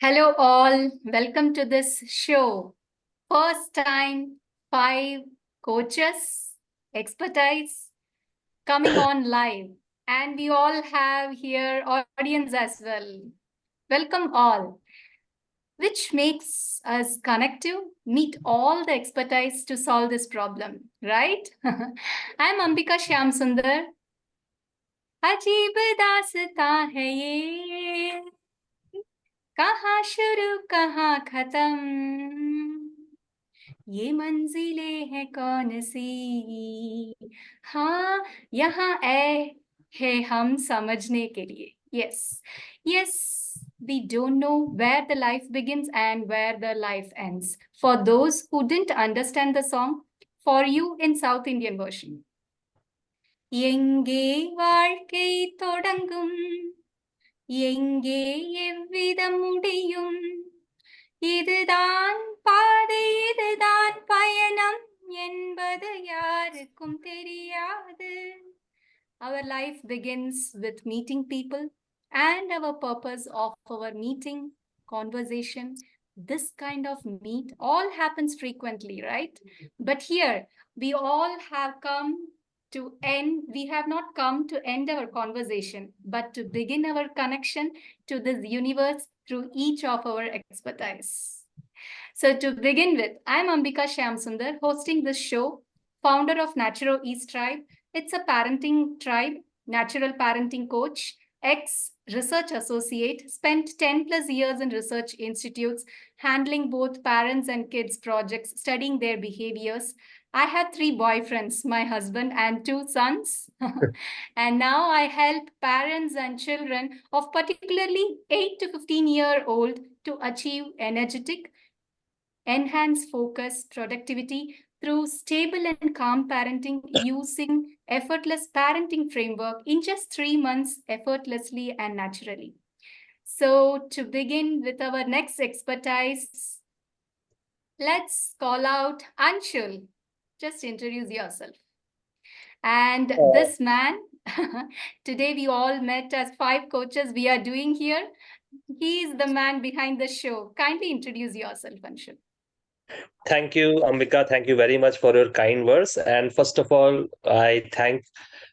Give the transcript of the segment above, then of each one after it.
Hello, all. Welcome to this show. First time, 5 coaches, expertise coming on live. And we all have here audience as well. Welcome all, which makes us connective, meet all the expertise to solve this problem, right? I'm Ambika Shyam Sundar. अजीब दास्तां है ये, कहाँ शुरू कहाँ खत्म, ये मंजिलें हैं कौन सी, हाँ यहाँ है हम समझने के लिए. Yes, we don't know where the life begins and where the life ends. For those who didn't understand the song, for you in South Indian version. எங்கே வாழ்க்கை தொடங்கும், எங்கே எவ்விதம் முடியும், இதுதான் பாதை, இதுதான் பயணம் என்பது யாருக்கும் தெரியாது. Our life begins with meeting people, and our purpose of our meeting, conversation, this kind of meet all happens frequently, right? But here we all have come to end, we have not come to end our conversation, but to begin our connection to this universe through each of our expertise. So to begin with, I'm Ambika Shyam Sundar, hosting this show, founder of Naturo East Tribe. It's a parenting tribe, natural parenting coach, ex-research associate, spent 10 plus years in research institutes, handling both parents and kids projects, studying their behaviors. I had 3 boyfriends, my husband and 2 sons. And now I help parents and children of particularly 8 to 15-year-old to achieve energetic, enhance focus, productivity through stable and calm parenting using effortless parenting framework in just 3 months, effortlessly and naturally. So to begin with our next expertise, let's call out Anshul. Just introduce yourself. And this man, today we all met as 5 coaches we are doing here. He is the man behind the show. Kindly introduce yourself, Anshul. Thank you, Ambika. Thank you very much for your kind words. And first of all, I thank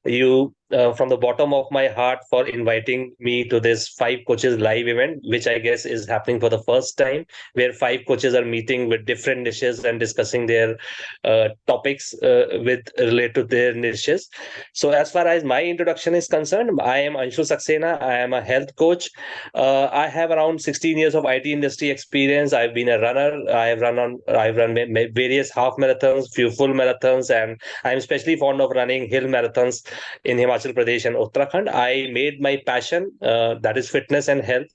you from the bottom of my heart for inviting me to this 5 coaches live event, which I guess is happening for the first time, where 5 coaches are meeting with different niches and discussing their topics with related to their niches. So as far as my introduction is concerned, I am Anshul Saxena. I am a health coach. I have around 16 years of IT industry experience. I've been a runner. I've run various half marathons, few full marathons, and I'm especially fond of running hill marathons in Himachal Pradesh and Uttarakhand. I made my passion, that is fitness and health,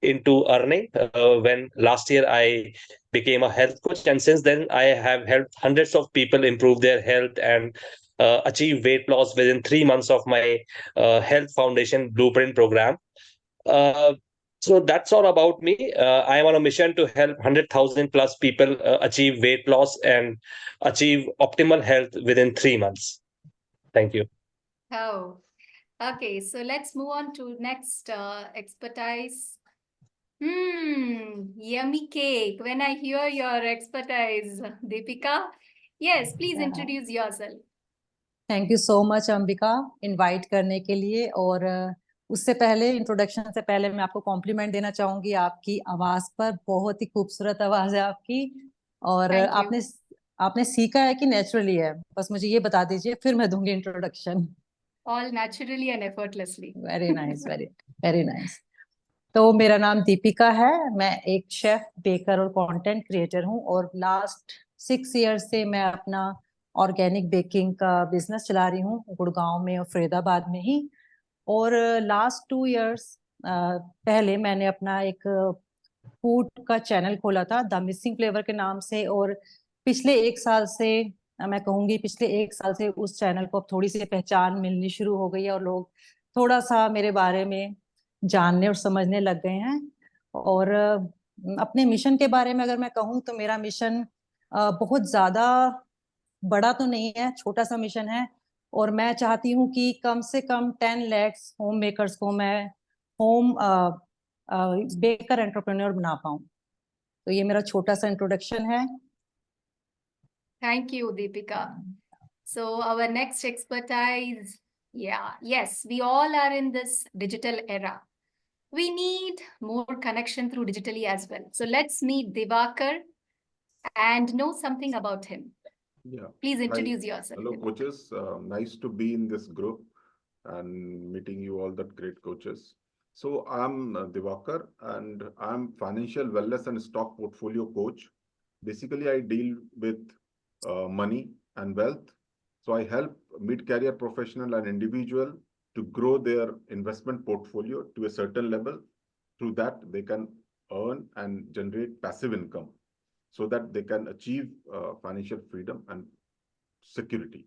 into earning when last year I became a health coach, and since then I have helped hundreds of people improve their health and achieve weight loss within 3 months of my Health Foundation Blueprint program. So that's all about me. I am on a mission to help 100,000 plus people achieve weight loss and achieve optimal health within 3 months. Thank you. Oh, okay. So let's move on to next expertise. Yummy cake. When I hear your expertise, Deepika, yes, please introduce yourself. Thank you so much Ambika invite करने के लिए। और उससे पहले introduction से पहले मैं आपको कॉम्प्लीमेंट देना चाहूंगी आपकी आवाज पर। बहुत ही खूबसूरत आवाज है आपकी, और आपने सीखा है कि नेचुरली है? बस मुझे ये बता दीजिए, फिर मैं दूंगी introduction. All naturally and effortlessly. Very nice, very nice. तो मेरा नाम दीपिका है, मैं एक शेफ, बेकर और कंटेंट क्रिएटर हूँ, और लास्ट 6 ईयर्स से मैं अपना ऑर्गेनिक बेकिंग का बिजनेस चला रही हूँ गुड़गांव में और फरीदाबाद में ही। और लास्ट 2 ईयर्स पहले मैंने अपना एक फूड का चैनल खोला था, द मिसिंग फ्लेवर के नाम से। और पिछले 1 साल से, मैं कहूँगी पिछले 1 साल से उस चैनल को अब थोड़ी सी पहचान मिलनी शुरू हो गई है, और लोग थोड़ा सा मेरे बारे में जानने और समझने लग गए हैं। और अपने मिशन के बारे में अगर मैं कहूँ तो मेरा मिशन बहुत ज्यादा बड़ा तो नहीं है, छोटा सा मिशन है, और मैं चाहती हूँ कि कम से कम 10 lakhs होम मेकर्स को मैं होम बेकर एंटरप्रेन्योर बना पाऊँ। तो ये मेरा छोटा सा इंट्रोडक्शन है। Thank you, Deepika. So our next expertise, yes, we all are in this digital era. We need more connection through digitally as well. So let's meet Divakar and know something about him. Yeah. Please Hi. introduce yourself. Hello, Divakar. coaches. Nice to be in this group and meeting you all, that great coaches. So I'm Divakar, and I'm financial wellness and stock portfolio coach. Basically, I deal with money and wealth. So I help mid-career professional and individual to grow their investment portfolio to a certain level. Through that, they can earn and generate passive income so that they can achieve financial freedom and security.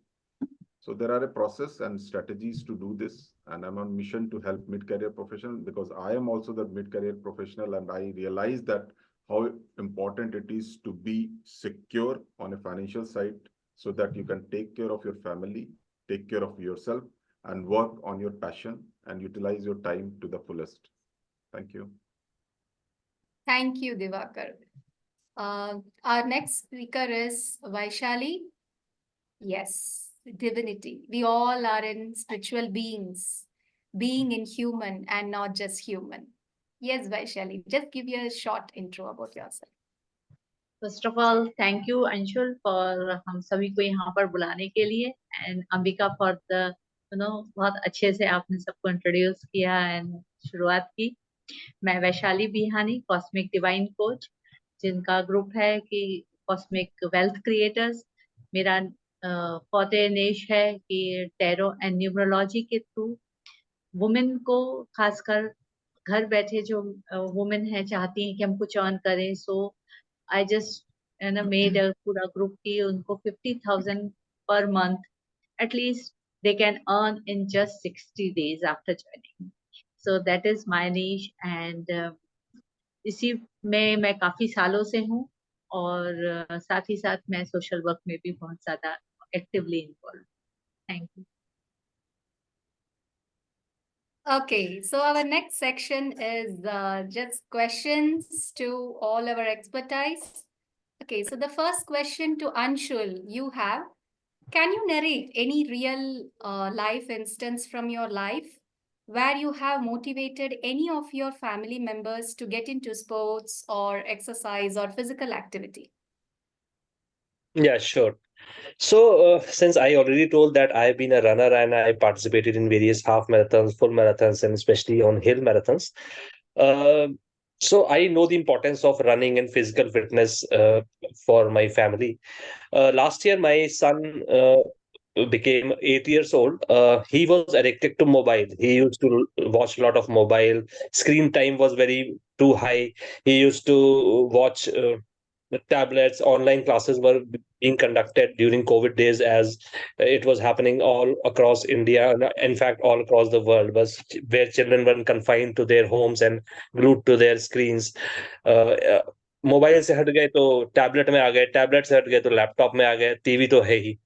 So there are a process and strategies to do this, and I'm on mission to help mid-career professional, because I am also the mid-career professional, and I realize that how important it is to be secure on a financial side so that you can take care of your family, take care of yourself, and work on your passion and utilize your time to the fullest. Thank you. Thank you, Divakar. Our next speaker is Vaishali. Yes, divinity. We all are in spiritual beings, being in human and not just human. Yes, Vaishali, just give you a short intro about yourself. First of all thank you Anshul for हम सभी को यहाँ पर बुलाने के लिए, and Ambika for the बहुत अच्छे से आपने सबको इंट्रोड्यूस किया एंड शुरुआत की। मैं वैशाली बिहानी, कॉस्मिक डिवाइन कोच, जिनका ग्रुप है कि कॉस्मिक वेल्थ क्रिएटर्स। मेरा फौते नेश है कि टैरो एंड न्यूमरोलॉजी के थ्रू वुमेन को, खासकर घर बैठे जो वुमेन है चाहती हैं कि हम कुछ अर्न करें, सो I just made a पूरा group की उनको 50,000 per month at least they can earn in just 60 days after joining. So that is my niche, and इसी में मैं काफी सालों से हूँ, और साथ ही साथ मैं सोशल वर्क में भी बहुत ज्यादा actively involve. Thank you. Okay, so our next section is just questions to all our expertise. Okay, so the first question to Anshul you have, can you narrate any real life instance from your life where you have motivated any of your family members to get into sports or exercise or physical activity? Yeah, sure. So, since I already told that I've been a runner and I participated in various half marathons, full marathons, and especially on hill marathons, so I know the importance of running and physical fitness for my family. Last year, my son became 8 years old. He was addicted to mobile. He used to watch a lot of mobile. Screen time was very too high. He used to watch tablets. Online classes were being conducted during COVID days, as it was happening all across India, and in fact all across the world, was where children were confined to their homes and glued to their screens. Mobile से हट गए तो tablet में आ गए, tablet से हट गए तो लैपटॉप में आ गए, टीवी तो है ही.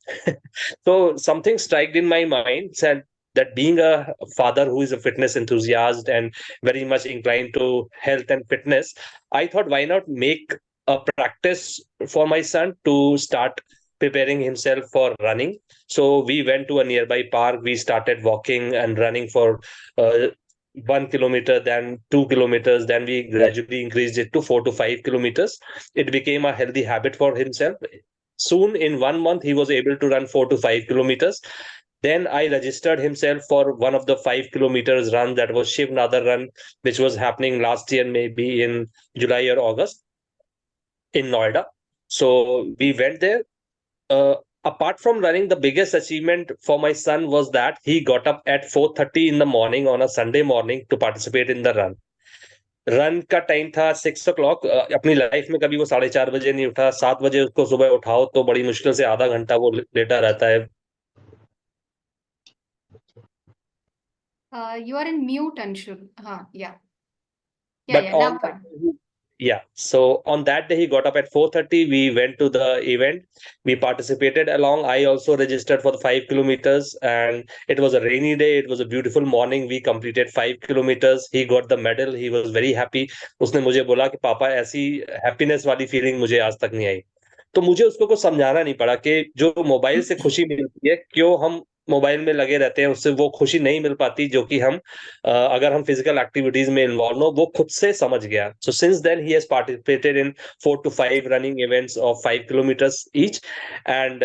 So something struck in my mind, said that being a father who is a fitness enthusiast and very much inclined to health and fitness, I thought, why not make a practice for my son to start preparing himself for running. So we went to a nearby park. We started walking and running for 1 kilometer, then 2 kilometers, then we gradually increased it to 4 to 5 kilometers. It became a healthy habit for himself. Soon, in 1 month, he was able to run 4 to 5 kilometers. Then I registered himself for one of the 5 kilometers run, that was Shiv Nadar run, which was happening last year, maybe in July or August, in Noida. So we went there. Apart from running, the biggest achievement for my son was that he got up at 4:30 in the morning on a Sunday morning to participate in the run. Run का time था 6 o'clock. अपनी life में कभी वो 4:30 बजे नहीं उठा. 7 बजे उसको सुबह उठाओ तो बड़ी मुश्किल से आधा घंटा वो लेटा रहता है. You are in mute, Anshul. Yeah. But Now good. Yeah. So on that day, he got up at 4:30. We went to the event. We participated along. I also registered for the 5 kilometers, and it was a rainy day. It was a beautiful morning. We completed 5 kilometers. He got the medal. He was very happy. उसने मुझे बोला कि पापा ऐसी happiness वाली feeling मुझे आज तक नहीं आई। तो मुझे उसको कुछ समझाना नहीं पड़ा कि जो मोबाइल से खुशी मिलती है, क्यों हम मोबाइल में लगे रहते हैं, उससे वो खुशी नहीं मिल पाती जो कि हम अगर हम फिजिकल एक्टिविटीज में इन्वॉल्व हो, वो खुद से समझ गया। So since then he has participated in 4 to 5 running events of 5 kilometers each, and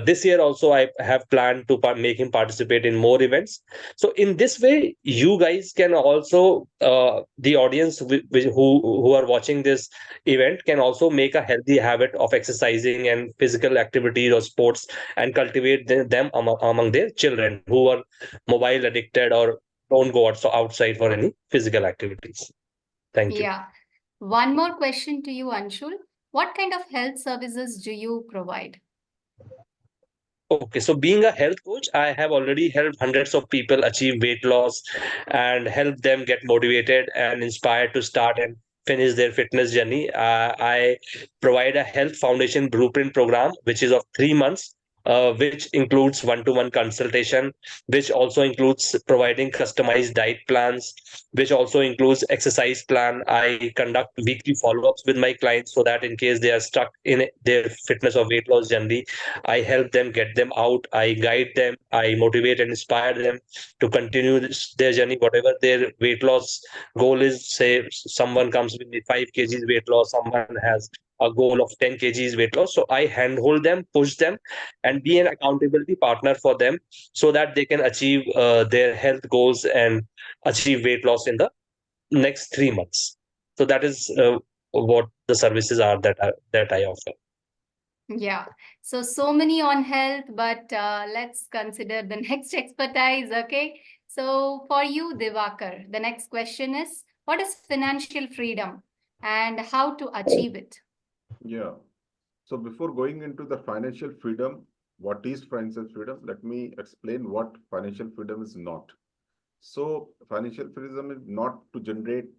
this year also I have planned to make him participate in more events. So in this way, you guys can also the audience who are watching this event can also make a healthy habit of exercising and physical activities or sports, and cultivate them among their children who are mobile addicted or don't go outside for any physical activities. Thank you. Yeah. One more question to you, Anshul. What kind of health services do you provide? Okay, so being a health coach, I have already helped hundreds of people achieve weight loss and help them get motivated and inspired to start and finish their fitness journey. I provide a health foundation blueprint program, which is of 3 months, which includes one-to-one consultation, which also includes providing customized diet plans, which also includes exercise plan. I conduct weekly follow-ups with my clients so that in case they are stuck in their fitness or weight loss journey, I help them get them out. I guide them. I motivate and inspire them to continue their journey, whatever their weight loss goal is. Say someone comes with 5 kgs weight loss, someone has a goal of 10 kgs weight loss. So I handhold them, push them, and be an accountability partner for them so that they can achieve their health goals and achieve weight loss in the next 3 months. So that is what the services are that I offer. Yeah. So many on health, but let's consider the next expertise. Okay. So for you, Divakar, the next question is, what is financial freedom and how to achieve it? Yeah. So before going into the financial freedom, what is financial freedom? Let me explain what financial freedom is not. So financial freedom is not to generate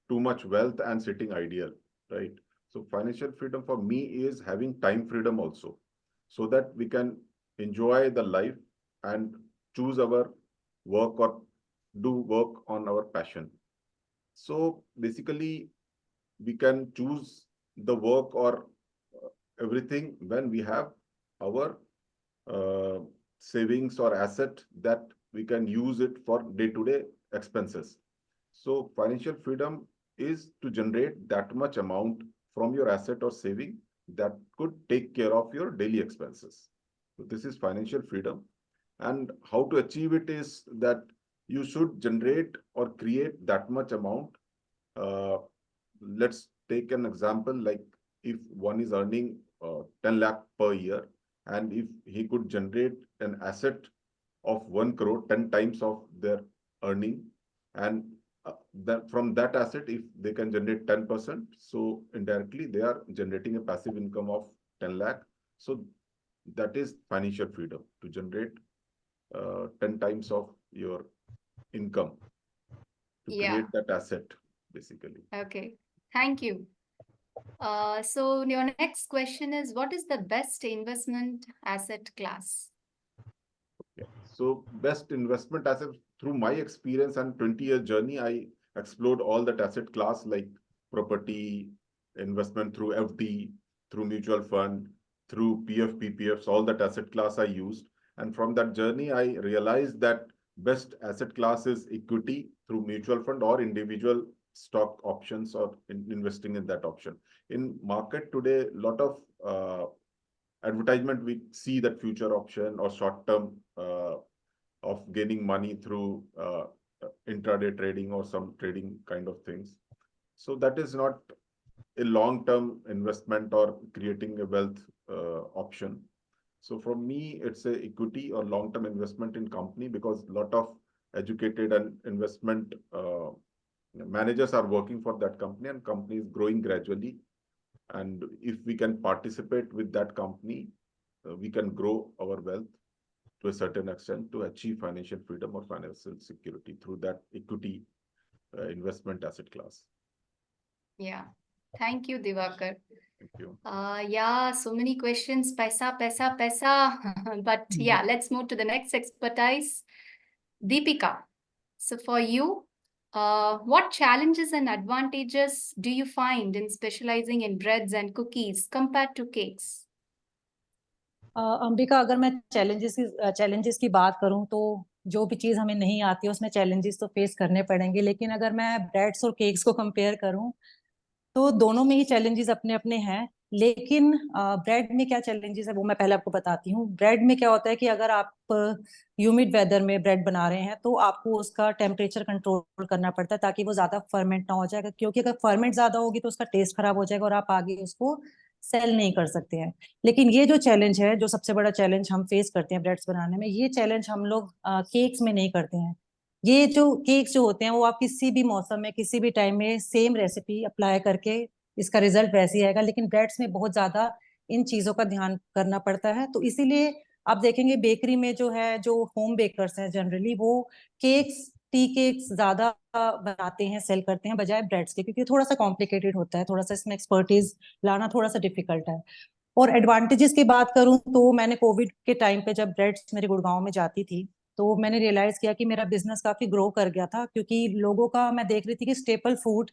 too much wealth and sitting ideal, right? So financial freedom for me is having time freedom also, so that we can enjoy the life and choose our work or do work on our passion. So basically, we can choose the work or everything when we have our uh, savings or asset that we can use it for day-to-day expenses. So financial freedom is to generate that much amount from your asset or saving that could take care of your daily expenses. So this is financial freedom. And how to achieve it is that you should generate or create that much amount. Let's take an example, like if one is earning 10 lakh per year, and if he could generate an asset of 1 crore, 10 times of their earning, and that from that asset, if they can generate 10%, so indirectly they are generating a passive income of 10 lakh. So that is financial freedom, to generate 10 times of your income, to create that asset, basically. Okay. Thank you. So your next question is, what is the best investment asset class? Yeah. So best investment asset, through my experience and 20-year journey, I explored all that asset class, like property, investment through FD, through mutual fund, through PF, PPFs, all that asset class I used. And from that journey, I realized that best asset class is equity through mutual fund or individual stock options, or investing in that option. In market today, a lot of advertisement, we see that future option or short term of gaining money through intraday trading or some trading kind of things. So that is not a long term investment or creating a wealth option. So for me, it's a equity or long term investment in company, because a lot of educated and investment managers are working for that company, and company is growing gradually. And if we can participate with that company, we can grow our wealth to a certain extent to achieve financial freedom or financial security through that equity investment asset class. Yeah. Thank you, Divakar. Thank you. Yeah, so many questions. Paisa, paisa, paisa. But yeah, let's move to the next expertise. Deepika. So for you, what challenges and advantages do you find in specializing in breads and cookies compared to cakes? Ambika, अगर मैं challenges की बात करूं तो जो भी चीज हमें नहीं आती है उसमें चैलेंजेस तो फेस करने पड़ेंगे, लेकिन अगर मैं ब्रेड्स और केक्स को कंपेयर करूं तो दोनों में ही चैलेंजेस अपने अपने हैं। लेकिन ब्रेड में क्या चैलेंजेस है वो मैं पहले आपको बताती हूँ। ब्रेड में क्या होता है कि अगर आप ह्यूमिड वेदर में ब्रेड बना रहे हैं तो आपको उसका टेम्परेचर कंट्रोल करना पड़ता है ताकि वो ज्यादा फर्मेंट ना हो जाएगा, क्योंकि अगर फर्मेंट ज्यादा होगी तो उसका टेस्ट खराब हो जाएगा और आप आगे उसको सेल नहीं कर सकते हैं। लेकिन ये जो चैलेंज है, जो सबसे बड़ा चैलेंज हम फेस करते हैं ब्रेड्स बनाने में, ये चैलेंज हम लोग केक्स में नहीं करते हैं। ये जो केक्स जो होते हैं वो आप किसी भी मौसम में किसी भी टाइम में सेम रेसिपी अप्लाई करके इसका रिजल्ट वैसे ही आएगा। लेकिन ब्रेड्स में बहुत ज्यादा इन चीजों का ध्यान करना पड़ता है, तो इसीलिए आप देखेंगे बेकरी में जो है, जो होम बेकर्स हैं जनरली, वो केक्स, टी केक्स ज्यादा बनाते हैं, सेल करते हैं बजाय ब्रेड्स के, क्योंकि थोड़ा सा कॉम्प्लिकेटेड होता है, थोड़ा सा इसमें एक्सपर्टीज लाना थोड़ा सा डिफिकल्ट है। और एडवांटेजेस की बात करूं तो मैंने कोविड के टाइम पे जब ब्रेड्स मेरे गुड़गांव में जाती थी तो मैंने रियलाइज किया कि मेरा बिजनेस काफी ग्रो कर गया था, क्योंकि लोगों का मैं देख रही थी कि स्टेपल फूड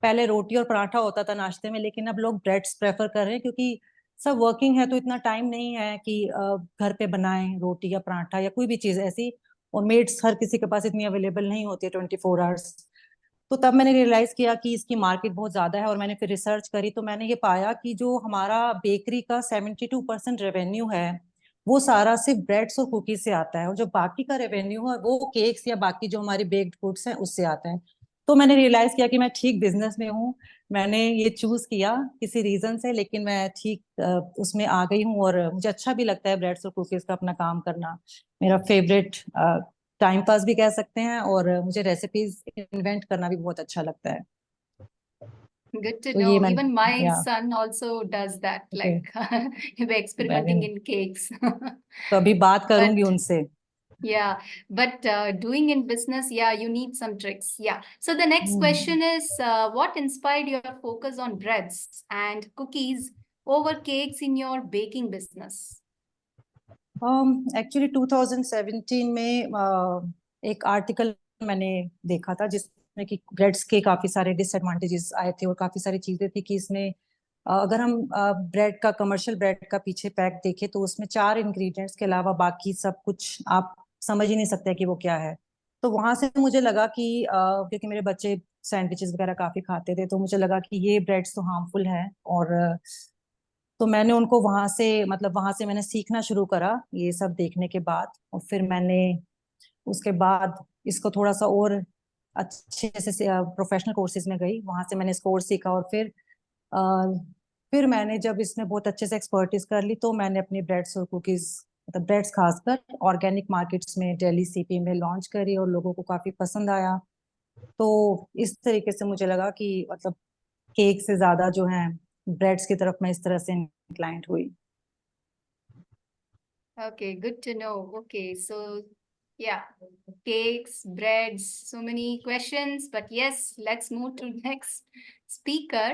पहले रोटी और पराठा होता था नाश्ते में, लेकिन अब लोग ब्रेड्स प्रेफर कर रहे हैं, क्योंकि सब वर्किंग है तो इतना टाइम नहीं है कि घर पे बनाएं रोटी या पराठा या कोई भी चीज ऐसी, और मेड्स हर किसी के पास इतनी अवेलेबल नहीं होती है 24 आवर्स। तो तब मैंने रियलाइज किया कि इसकी मार्केट बहुत ज्यादा है, और मैंने फिर रिसर्च करी तो मैंने ये पाया कि जो हमारा बेकरी का 72% रेवेन्यू है वो सारा सिर्फ ब्रेड्स और कुकीज से आता है, और जो बाकी का रेवेन्यू है वो केक्स या बाकी जो हमारी बेक्ड फूड्स हैं उससे आता है। तो मैंने रियलाइज किया कि मैं ठीक बिजनेस में हूँ। मैंने ये चूज किया किसी रीजन से, लेकिन मैं ठीक उसमें आ गई हूँ, और मुझे अच्छा भी लगता है ब्रेड्स और कुकीज का अपना काम करना। मेरा फेवरेट टाइम पास भी कह सकते हैं, और मुझे रेसिपीज इन्वेंट करना भी बहुत अच्छा लगता है। Good to तो ये know. मैं, Even my या son also does that, okay, like we're experimenting in cakes. तो अभी बात करूंगी But उनसे। yeah, but doing in business, yeah, you need some tricks. Yeah. So the next question is, what inspired your focus on breads and cookies over cakes in your baking business? Actually 2017 में एक article मैंने देखा था जिसमें कि breads के काफी सारे डिसएडवांटेजेस आए थे, और काफी सारी चीजें थी कि इसमें अगर हम ब्रेड का, कमर्शियल ब्रेड का पीछे पैक देखें तो उसमें 4 इंग्रेडिएंट्स के अलावा बाकी सब कुछ आप समझ ही नहीं सकते कि वो क्या है। तो वहां से मुझे लगा कि क्योंकि मेरे बच्चे सैंडविचेस वगैरह काफी खाते थे, तो मुझे लगा कि ये ब्रेड्स तो हार्मफुल है, और तो मैंने उनको वहां से, मतलब वहां से मैंने सीखना शुरू करा ये सब देखने के बाद। और फिर मैंने उसके बाद इसको थोड़ा सा और अच्छे से प्रोफेशनल कोर्सेज में गई, वहां से मैंने इसको और सीखा, और फिर मैंने जब इसमें बहुत अच्छे से एक्सपर्टीज कर ली तो मैंने अपनी ब्रेड्स और कुकीज, मतलब ब्रेड्स खासकर ऑर्गेनिक मार्केट्स में दिल्ली सीपी में लॉन्च करी, और लोगों को काफी पसंद आया। तो इस तरीके से मुझे लगा कि मतलब केक से ज्यादा जो है ब्रेड्स की तरफ मैं इस तरह से इंक्लाइंड हुई। Okay, good to know. Okay, so yeah, cakes, breads, so many questions, but yes, let's move to next speaker,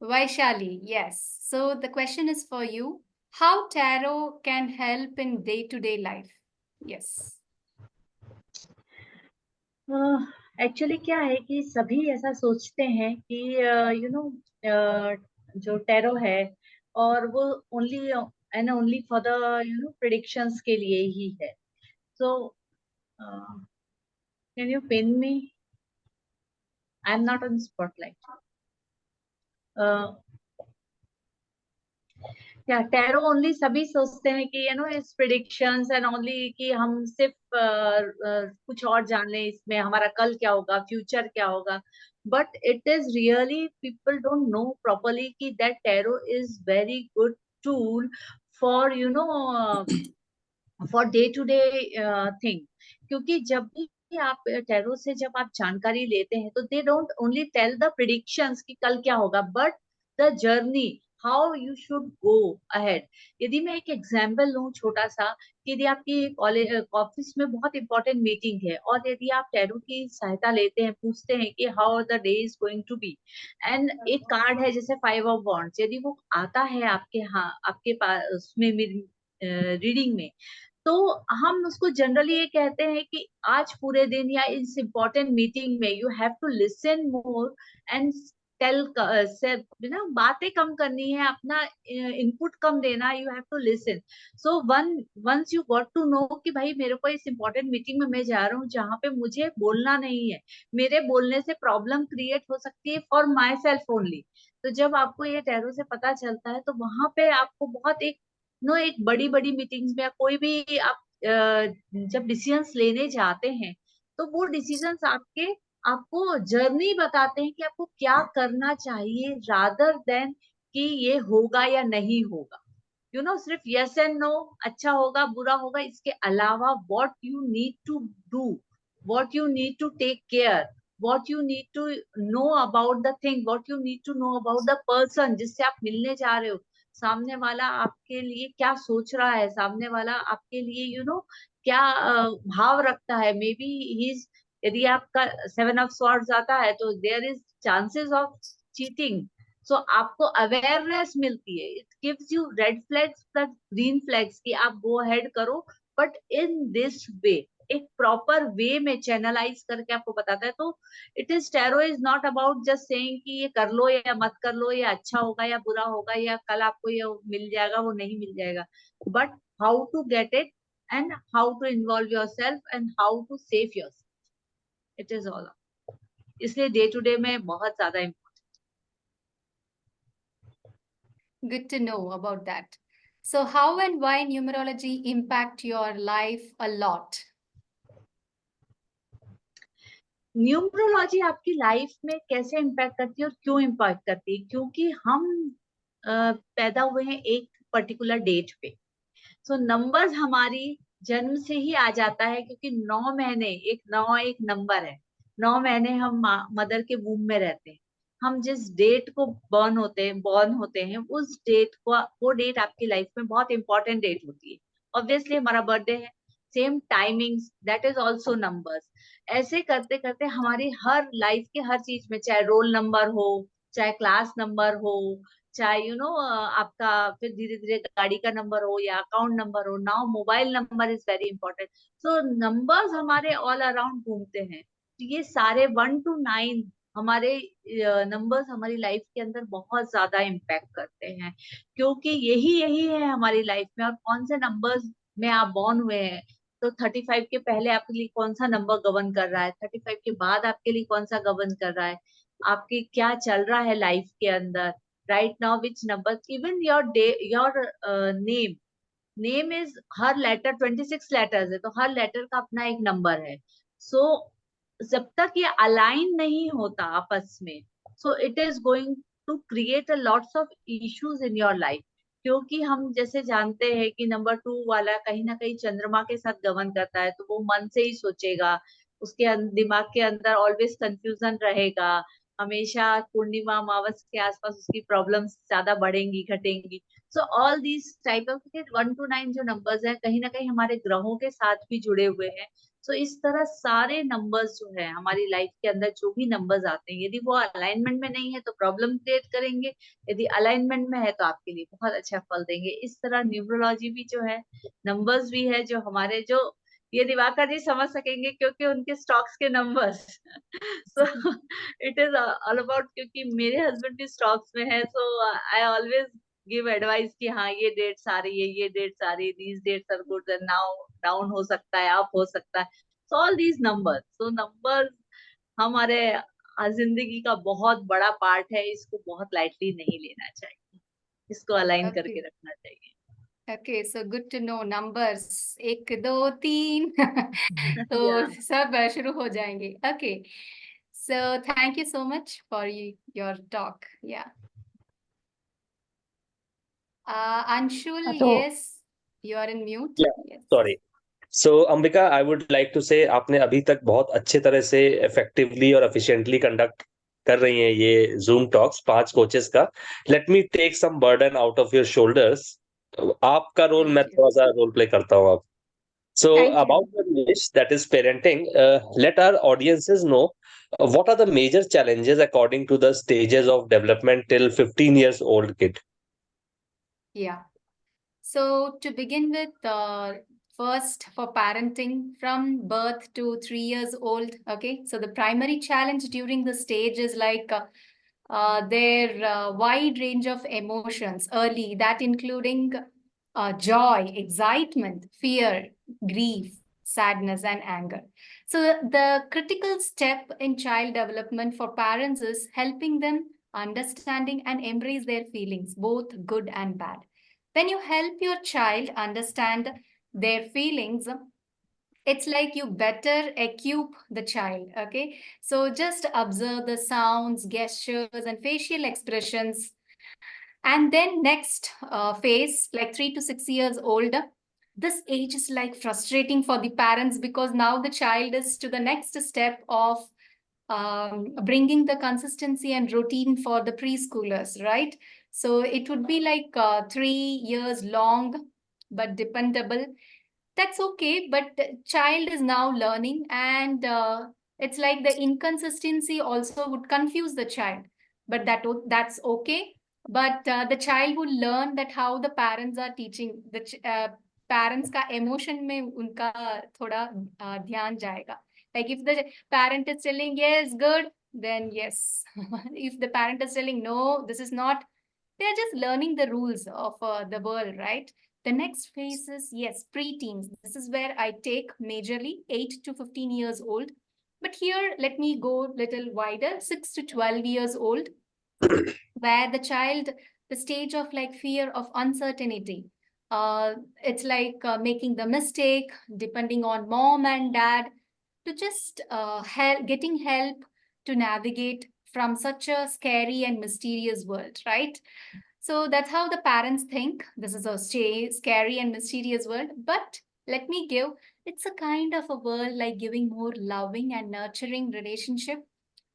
Vaishali. Yes. So the question is for you. How tarot can help in day-to-day life? Yes. Actually क्या है कि सभी ऐसा सोचते हैं कि you know जो tarot है और वो only and only for the predictions के लिए ही है। So can you pin me? I am not on spotlight. क्या टैरो ओनली सभी सोचते हैं कि इस प्रिडिक्शंस एंड ओनली कि हम सिर्फ कुछ और जान लें, इसमें हमारा कल क्या होगा, फ्यूचर क्या होगा। But it is really, people don't know properly कि that tarot is very good tool for for day to day thing. क्योंकि जब भी आप टैरो से जब आप जानकारी लेते हैं तो they don't only tell the predictions कि कल क्या होगा, but the journey, how you should go ahead. यदि मैं एक एग्जाम्पल लूं छोटा सा, कि यदि आपकी कॉलेज ऑफिस में बहुत इंपॉर्टेंट मीटिंग है और यदि आप टैरो की सहायता लेते हैं, पूछते हैं कि how the day is going to be, and एक कार्ड है जैसे 5 ऑफ वॉन्ड्स, यदि वो आता है आपके, हाँ आपके पास उसमें रीडिंग में, तो हम उसको जनरली ये कहते हैं कि आज पूरे दिन या इस इम्पोर्टेंट मीटिंग में you have to listen more and tell से ना, बातें कम करनी है, अपना इनपुट कम देना, you have to listen. So once you got to know कि भाई मेरे को इस इम्पोर्टेंट मीटिंग में मैं जा रहा हूँ जहाँ पे मुझे बोलना नहीं है, मेरे बोलने से प्रॉब्लम क्रिएट हो सकती है फॉर माई सेल्फ ओनली। तो जब आपको ये टैरो से पता चलता है, तो वहां पे आपको बहुत एक बड़ी बड़ी मीटिंग्स में या कोई भी आप जब डिसीजंस लेने जाते हैं, तो वो डिसीजंस आपको जर्नी बताते हैं कि आपको क्या करना चाहिए, रादर देन कि ये होगा या नहीं होगा। सिर्फ यस एंड नो, अच्छा होगा बुरा होगा, इसके अलावा what you need to do, what you need to take care, what you need to know about the thing, what you need to know about the person जिससे आप मिलने जा रहे हो। सामने वाला आपके लिए क्या सोच रहा है, सामने वाला आपके लिए क्या भाव रखता है। मे बी ही, यदि आपका 7 ऑफ स्वॉर्ड्स आता है, तो there is chances of cheating. So आपको अवेयरनेस मिलती है, it gives you red flags plus green flags कि आप गो अहेड करो, बट इन दिस वे, एक प्रॉपर वे में चैनलाइज करके आपको बताता है। तो tarot is not about just saying कि ये कर लो या मत कर लो, या अच्छा होगा या बुरा होगा, या कल आपको ये मिल जाएगा वो नहीं मिल जाएगा, but how to get it and how to involve yourself and how to save yourself, it is all. इसलिए डे टू डे में बहुत ज्यादा Good to know about that. So how and why numerology impact your life a lot? Numerology आपकी life में कैसे impact करती है और क्यों इम्पैक्ट करती है? क्योंकि हम पैदा हुए हैं एक पर्टिकुलर डेट पे, सो नंबर्स हमारी जन्म से ही आ जाता है, क्योंकि 9 महीने, एक नंबर है। 9 महीने हम मदर के वूम में रहते हैं। हम जिस डेट को बॉर्न होते हैं, उस डेट को, वो डेट आपकी लाइफ में बहुत इंपॉर्टेंट डेट होती है। ऑब्वियसली हमारा बर्थडे है, same timings, that is also numbers. ऐसे करते करते हमारी हर लाइफ के हर चीज में, चाहे रोल नंबर हो, चाहे क्लास नंबर हो, चाहे आपका फिर धीरे धीरे गाड़ी का नंबर हो या अकाउंट नंबर हो, now mobile number is very important. So numbers हमारे ऑल अराउंड घूमते हैं। तो ये सारे 1 to 9 हमारे नंबर्स हमारी लाइफ के अंदर बहुत ज्यादा इम्पैक्ट करते हैं, क्योंकि यही यही है हमारी लाइफ में। और कौन से नंबर्स में आप बॉर्न हुए हैं, तो 35 के पहले आपके लिए कौन सा नंबर गवर्न कर रहा है, 35 के बाद आपके लिए कौन सा गवर्न कर रहा है, आपके क्या चल रहा है लाइफ के अंदर right now, which number, even your name is, हर लेटर 26 लेटर्स है, तो हर लेटर का अपना एक नंबर है। सो जब तक ये अलाइन नहीं होता आपस में, so it is going to create a lots of issues in your life. क्योंकि हम जैसे जानते हैं कि नंबर 2 वाला कहीं ना कहीं चंद्रमा के साथ गवर्न करता है, तो वो मन से ही सोचेगा, उसके दिमाग के अंदर ऑलवेज कंफ्यूजन रहेगा, हमेशा पूर्णिमा अमावस के आसपास उसकी प्रॉब्लम्स ज्यादा बढ़ेंगी घटेंगी। So all these type of 1 to 9 जो नंबर्स हैं, कहीं ना कहीं हमारे ग्रहों के साथ भी जुड़े हुए हैं। सो इस तरह सारे नंबर्स जो है हमारी लाइफ के अंदर, जो भी नंबर्स आते हैं, यदि वो अलाइनमेंट में नहीं है तो प्रॉब्लम क्रिएट करेंगे, यदि अलाइनमेंट में है तो आपके लिए बहुत अच्छा फल देंगे। इस तरह न्यूमरोलॉजी भी जो है, नंबर्स भी है जो हमारे, जो ये दिवाकर जी समझ सकेंगे क्योंकि उनके स्टॉक्स के numbers so it is all about, क्योंकि मेरे हस्बैंड भी स्टॉक्स में है, सो आई ऑलवेज गिव एडवाइस कि हाँ ये डेट्स आ रही है, ये डेट्स आ रही है, these dates are good, now down हो सकता है, अप हो सकता है। So all these numbers, so numbers हमारे जिंदगी का बहुत बड़ा पार्ट है, इसको बहुत लाइटली नहीं लेना चाहिए, इसको अलाइन करके रखना चाहिए। Okay, so good to know numbers 1 2 3 तो Yeah. सब शुरू हो जाएंगे। Okay, so thank you so much for your talk. Yeah. Anshul, तो yes, you are in mute. Yeah, Yes. sorry. So Ambika, I would like to say आपने अभी तक बहुत अच्छे तरह से इफेक्टिवली और एफिशिएंटली कंडक्ट कर रही हैं ये जूम टॉक्स 5 कोचेस का, let me take some burden out of your shoulders. आपका रोल Thank मैं you. थोड़ा सा रोल प्ले करता हूँ अब। So Thank you. about the niche that is parenting, let our audiences know what are the major challenges according to the stages of development till 15 years old kid. Yeah. So to begin with, first for parenting from birth to 3 years old, okay? So the primary challenge during the stage is like their wide range of emotions early, that including joy, excitement, fear, grief, sadness, and anger. So the critical step in child development for parents is helping them understanding and embrace their feelings, both good and bad. When you help your child understand their feelings, it's like you better equip the child, okay? So just observe the sounds, gestures, and facial expressions. And then next phase, like 3 to 6 years old, this age is like frustrating for the parents because now the child is to the next step of bringing the consistency and routine for the preschoolers, right? So it would be like 3 years long, but dependable. That's okay, but the child is now learning, and it's like the inconsistency also would confuse the child, but that's okay. But the child will learn that how the parents are teaching the parents का emotion में उनका थोड़ा ध्यान जाएगा. Like if the parent is telling yes, good, then yes. If the parent is telling no, this is not, they're just learning the rules of the world, right? The next phase is, yes, preteens. This is where I take majorly 8 to 15 years old. But here, let me go little wider, 6 to 12 years old, where the child, the stage of like fear of uncertainty. It's like making the mistake, depending on mom and dad, to just getting help to navigate from such a scary and mysterious world, right? So that's how the parents think. This is a scary and mysterious world. But let me give, it's a kind of a world like giving more loving and nurturing relationship.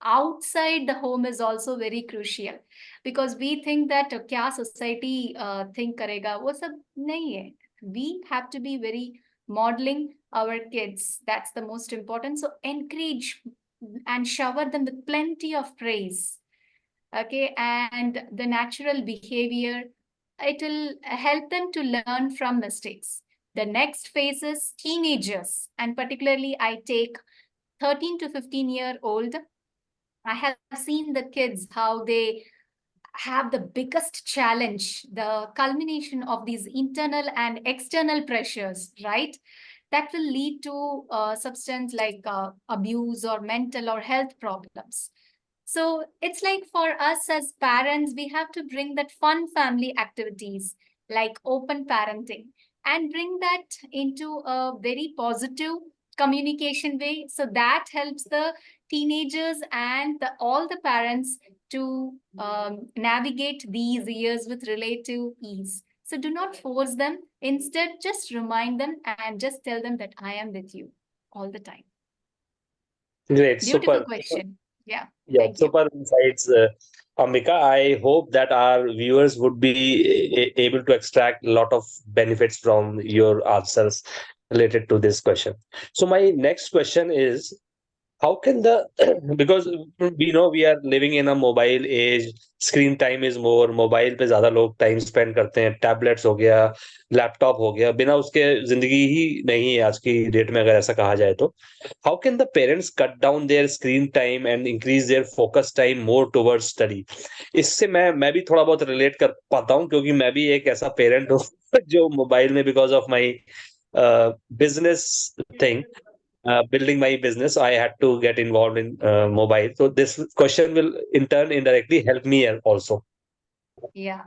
Outside the home is also very crucial because we think that क्या society think करेगा, वो सब नहीं है. We have to be very modeling our kids. That's the most important. So encourage and shower them with plenty of praise. Okay, and the natural behavior, it will help them to learn from mistakes. The next phase is teenagers, and particularly I take 13 to 15-year-old. I have seen the kids how they have the biggest challenge, the culmination of these internal and external pressures, right? That will lead to substance like abuse or mental or health problems. So it's like for us as parents, we have to bring that fun family activities like open parenting and bring that into a very positive communication way. So that helps the teenagers and all the parents to navigate these years with relative ease. So do not force them. Instead, just remind them and just tell them that I am with you all the time. Great, Beautiful super. question. Yeah. Yeah, Thank you. super insights, Ambika. I hope that our viewers would be able to extract a lot of benefits from your answers related to this question. So my next question is, how can the because we know we are living in a mobile age, screen time is more, mobile पे ज्यादा लोग time spend करते हैं, tablets हो गया, laptop हो गया, बिना उसके जिंदगी ही नहीं है आज की डेट में, अगर ऐसा कहा जाए तो. How can the parents cut down their screen time and increase their focus time more towards study? इससे मैं भी थोड़ा बहुत रिलेट कर पाता हूँ, क्योंकि मैं भी एक ऐसा पेरेंट हूँ जो मोबाइल में, because of my business thing, building my business, I had to get involved in mobile. So this question will in turn indirectly help me also. Yeah.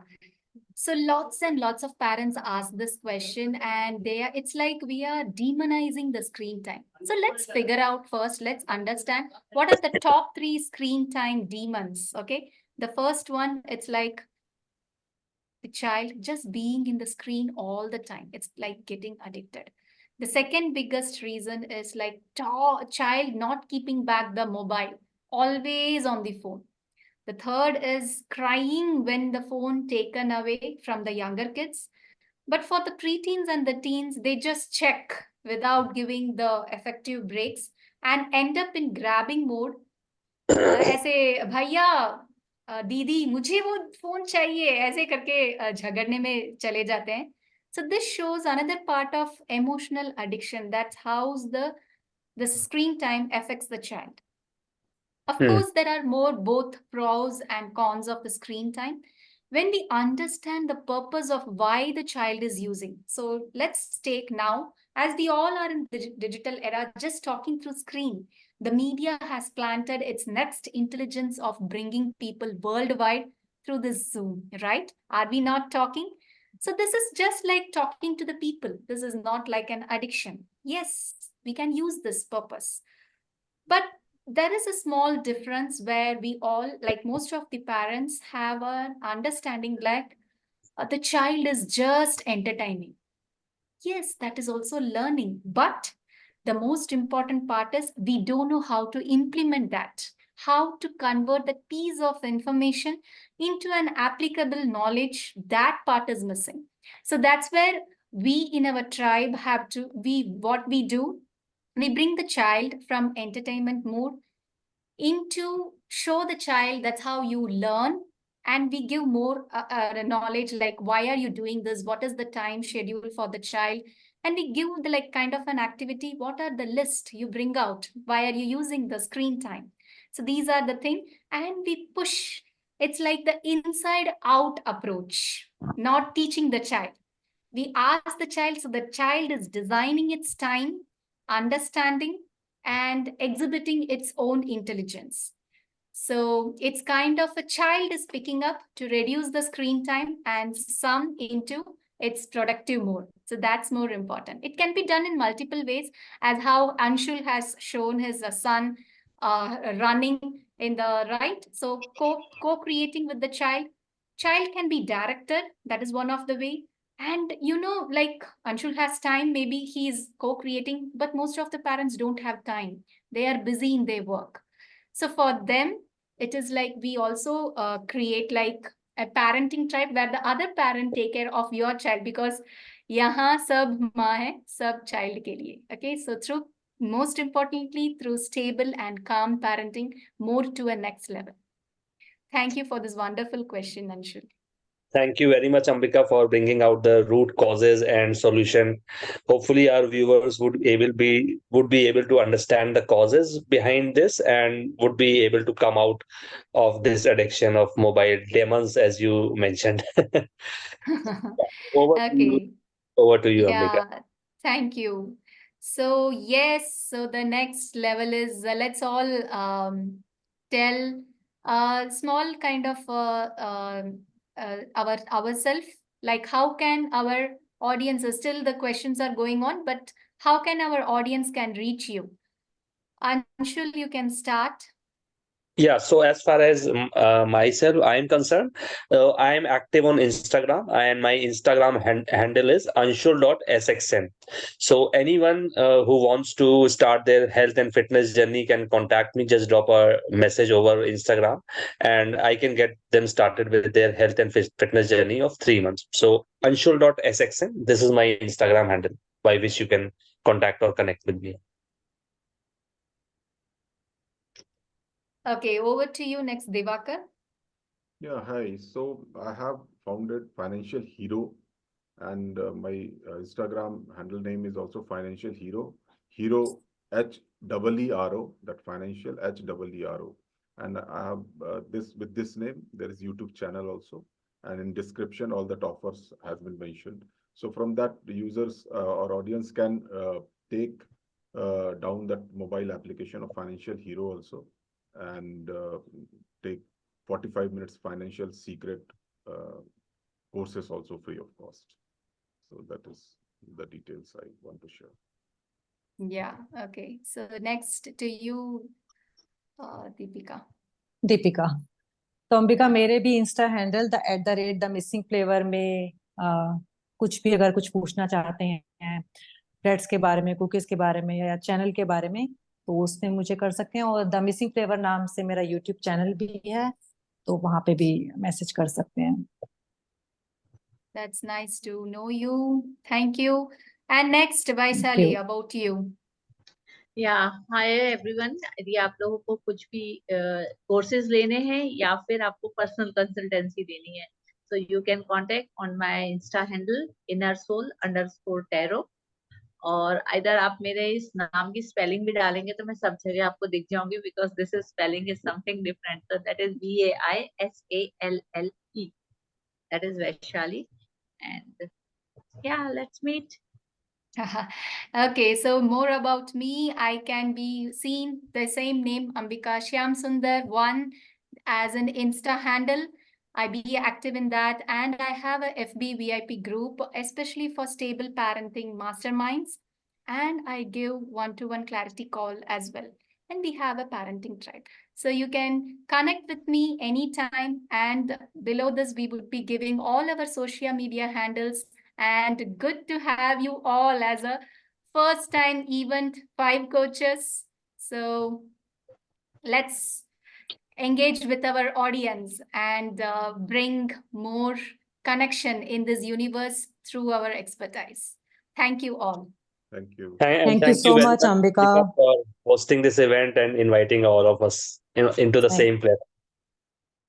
So lots and lots of parents ask this question, and it's like we are demonizing the screen time. So let's figure out first, let's understand what are the top 3 screen time demons, okay? The first one, it's like the child just being in the screen all the time. It's like getting addicted. The second biggest reason is like child not keeping back the mobile, always on the phone. The third is crying when the phone taken away from the younger kids. But for the preteens and the teens, they just check without giving the effective breaks and end up in grabbing mode. ऐसे भैया दीदी मुझे वो phone चाहिए ऐसे करके झगड़ने में चले जाते हैं. So this shows another part of emotional addiction. That's how the screen time affects the child. Of Hmm. course, there are more both pros and cons of the screen time when we understand the purpose of why the child is using. So let's take now, as we all are in the digital era, just talking through screen. The media has planted its next intelligence of bringing people worldwide through this Zoom, right? Are we not talking? So this is just like talking to the people. This is not like an addiction. Yes, we can use this purpose. But there is a small difference where we all, like most of the parents, have an understanding like the child is just entertaining. Yes, that is also learning. But the most important part is we don't know how to implement that, how to convert the piece of information into an applicable knowledge. That part is missing. So that's where we in our tribe have to, what we do, we bring the child from entertainment mode into show the child that's how you learn, and we give more knowledge like why are you doing this, what is the time schedule for the child, and we give the like kind of an activity, what are the list you bring out, why are you using the screen time. So these are the thing, and we push. It's like the inside out approach, not teaching the child. We ask the child, so the child is designing its time, understanding, and exhibiting its own intelligence. So it's kind of a child is picking up to reduce the screen time and some into its productive mode. So that's more important. It can be done in multiple ways, as how Anshul has shown his son running in the right. So co-creating with the child. Child can be directed. That is one of the way. And like Anshul has time, maybe he's co-creating, but most of the parents don't have time. They are busy in their work. So for them, it is like we also create like a parenting tribe where the other parent take care of your child, because यहाँ सब माँ है सब child के लिए. Okay, so through, most importantly, through stable and calm parenting, more to a next level. Thank you for this wonderful question, Anshul. Thank you very much, Ambika, for bringing out the root causes and solution. Hopefully, our viewers would be able to understand the causes behind this and would be able to come out of this addiction of mobile demons, as you mentioned. Okay. Over to you, Ambika. Yeah, thank you. So yes, so the next level is let's all tell a small kind of ourselves, like how can our audience, still the questions are going on, but how can our audience can reach you? Anshul, you can start. Yeah, so as far as myself, I am concerned, I am active on Instagram, and my Instagram handle is anshul.sxn. So anyone who wants to start their health and fitness journey can contact me. Just drop a message over Instagram, and I can get them started with their health and fitness journey of 3 months. So anshul.sxn, this is my Instagram handle by which you can contact or connect with me. Okay, over to you next, Divakar. Yeah, hi. So I have founded Financial Hero, and my Instagram handle name is also Financial Hero. Hero HEERO, that Financial HEERO. And I have with this name, there is YouTube channel also. And in description, all that offers has been mentioned. So from that, the users or audience can take down that mobile application of Financial Hero also, and take 45 minutes financial secret courses also free of cost. So that is the details I want to share. Yeah, okay. So next to you, Deepika. Deepika. तो अंबिका, मेरे भी Insta handle @the missing flavor में कुछ भी अगर कुछ पूछना चाहते हैं ब्रेड्स के बारे में, कुकीज के बारे में या चैनल के बारे में, तो उसमें मुझे कर सकते हैं. और द मिसिंग फ्लेवर नाम से मेरा यूट्यूब चैनल भी है, तो वहां पे भी मैसेज कर सकते हैं। That's nice to know you. Thank you. And next, Vaishali, you. about you. या हाय एवरीवन, यदि आप लोगों को कुछ भी कोर्सेज लेने हैं या फिर आपको पर्सनल कंसल्टेंसी देनी है, so you can contact on my Insta handle innersoul_tarot, और इधर आप मेरे इस नाम की स्पेलिंग भी डालेंगे तो मैं सब जगह आपको दिख जाऊंगी, because this is spelling is something different, so that is VAISALLE, that is Vaishali, and yeah, let's meet. Okay, so more about me. I can be seen the same name, Ambika Shyam Sundar 1, as an Insta handle. I be active in that, and I have a FB VIP group, especially for stable parenting masterminds, and I give one-to-one clarity call as well. And we have a parenting tribe. So you can connect with me anytime, and below this we would be giving all our social media handles. And good to have you all as a first time event 5 coaches. So let's engage with our audience and bring more connection in this universe through our expertise. Thank you all. Thank you. Thank you so very much, Ambika. for hosting this event and inviting all of us into the Thank- same platform.